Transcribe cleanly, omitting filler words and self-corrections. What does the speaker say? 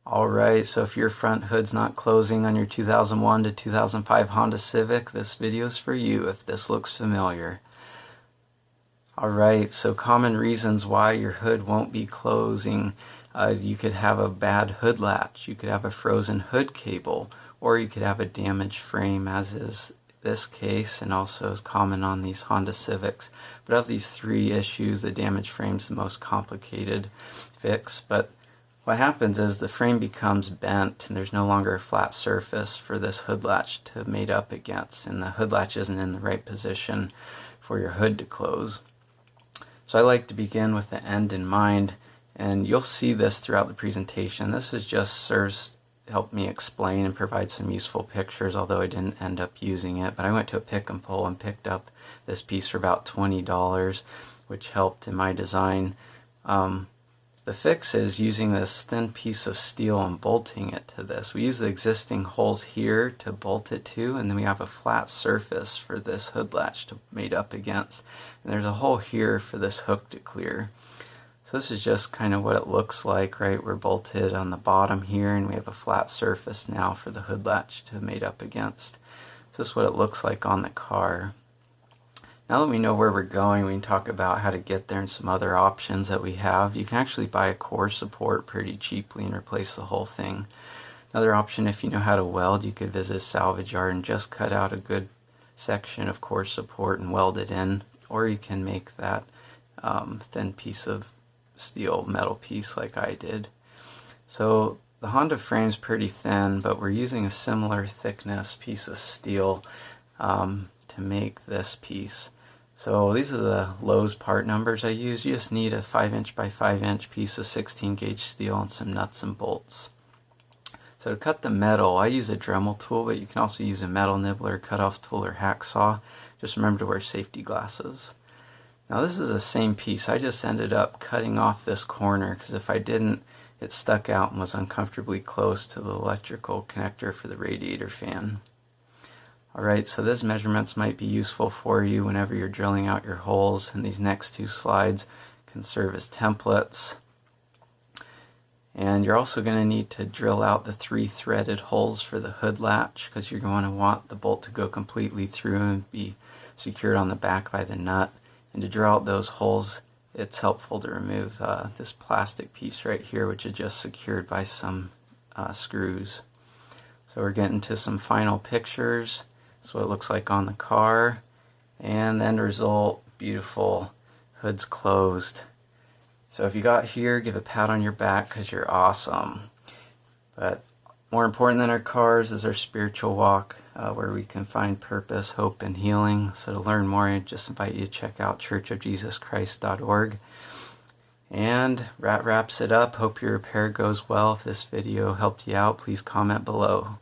Alright, so if your front hood's not closing on your 2001 to 2005 Honda Civic, this video's for you if this looks familiar. Alright, so common reasons why your hood won't be closing. You could have a bad hood latch, you could have a frozen hood cable, or you could have a damaged frame, as is this case and also is common on these Honda Civics. But of these three issues, the damaged frame's the most complicated fix. But what happens is the frame becomes bent and there's no longer a flat surface for this hood latch to mate up against, and the hood latch isn't in the right position for your hood to close. So I like to begin with the end in mind, and you'll see this throughout the presentation. This is just serves to help me explain and provide some useful pictures, although I didn't end up using it. But I went to a pick and pull and picked up this piece for about $20, which helped in my design. The fix is using this thin piece of steel and bolting it to this. We use the existing holes here to bolt it to, and then we have a flat surface for this hood latch to mate up against. And there's a hole here for this hook to clear. So this is just kind of what it looks like, right? We're bolted on the bottom here, and we have a flat surface now for the hood latch to mate up against. So this is what it looks like on the car. Now that we know where we're going, we can talk about how to get there and some other options that we have. You can actually buy a core support pretty cheaply and replace the whole thing. Another option, if you know how to weld, you could visit a salvage yard and just cut out a good section of core support and weld it in. Or you can make that thin piece of steel metal piece like I did. So the Honda frame's pretty thin, but we're using a similar thickness piece of steel to make this piece. So these are the Lowe's part numbers I use. You just need a 5" by 5" piece of 16 gauge steel and some nuts and bolts. So to cut the metal, I use a Dremel tool, but you can also use a metal nibbler, cutoff tool, or hacksaw. Just remember to wear safety glasses. Now this is the same piece. I just ended up cutting off this corner because if I didn't, it stuck out and was uncomfortably close to the electrical connector for the radiator fan. Alright, so those measurements might be useful for you whenever you're drilling out your holes, and these next two slides can serve as templates. And you're also going to need to drill out the 3 threaded holes for the hood latch, because you're going to want the bolt to go completely through and be secured on the back by the nut. And to drill out those holes, it's helpful to remove this plastic piece right here, which is just secured by some screws. So we're getting to some final pictures. That's what it looks like on the car, and the end result, beautiful, hood's closed. So if you got here, give a pat on your back because you're awesome. But more important than our cars is our spiritual walk, where we can find purpose, hope, and healing. So to learn more, I just invite you to check out churchofjesuschrist.org. And that wraps it up. Hope your repair goes well. If this video helped you out, please comment below.